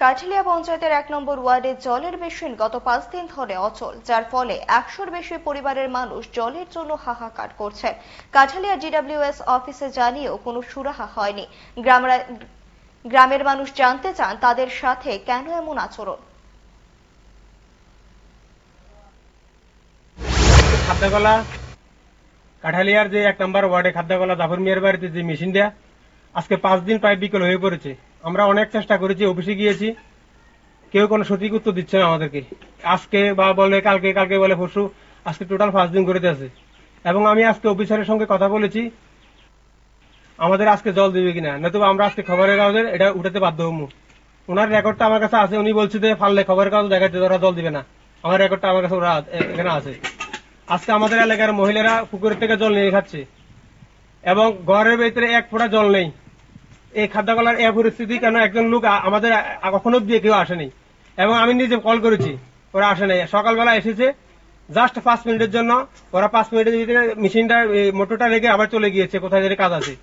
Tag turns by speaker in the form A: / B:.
A: কাঠালিয়া পঞ্চায়েতের 1 নম্বর ওয়ার্ডে জলের মেশিন গত 5 দিন ধরে অচল, যার ফলে 100-র বেশি পরিবারের মানুষ জলের জন্য হাহাকার করছেন। কাঠালিয়া DWS অফিসে জানিয়েও কোনো সুরাহা হয়নি। গ্রামের মানুষ জানতে চান তাদের সাথে কেন এমন আচরণ।
B: খাদ্যকলা কাঠালিয়ার যে 1 নম্বর ওয়ার্ডে খাদ্যকলা জাফর মিয়ার বাড়িতে যে মেশিন দেয়া আজকে 5 দিন প্রায় বিকেল হয়ে পড়েছে। আমরা অনেক চেষ্টা করেছি, অফিসে গিয়েছি, কেউ কোনো সঠিক উত্তর দিচ্ছে না আমাদেরকে। আজকে বা বলে কালকে, কালকে বলে পরশু, আজকে টোটাল 5 দিন করে দিয়েছে। এবং আমি আজকে অফিসারের সঙ্গে কথা বলেছি, আমাদের আজকে জল দিবে কিনা, নয়তো আমরা আজকে খবরের কাগজে এটা উঠাতে বাধ্য হবো। ওনার রেকর্ডটা আমার কাছে আছে, উনি বলছে যে ফাললে খবরের কাগজ দেখাচ্ছে ওরা জল দিবে না। আমার রেকর্ডটা আমার কাছে ওরা এখানে আছে। আজকে আমাদের এলাকার মহিলারা পুকুরের থেকে জল নিয়ে খাচ্ছে এবং ঘরের ভিতরে 1 ফোঁটা জল নেই। এই খাদ্যকলার এই পরিস্থিতি কেন? একজন লোক আমাদের কখনো দিয়ে কেউ আসেনি এবং আমি নিজে কল করেছি, ওরা আসে নাই। সকালবেলা এসেছে জাস্ট 5 মিনিটের জন্য, ওরা 5 মিনিটের ভিতরে মেশিনটা মোটরটা রেখে আবার চলে গিয়েছে, কোথায় কাজ আছে।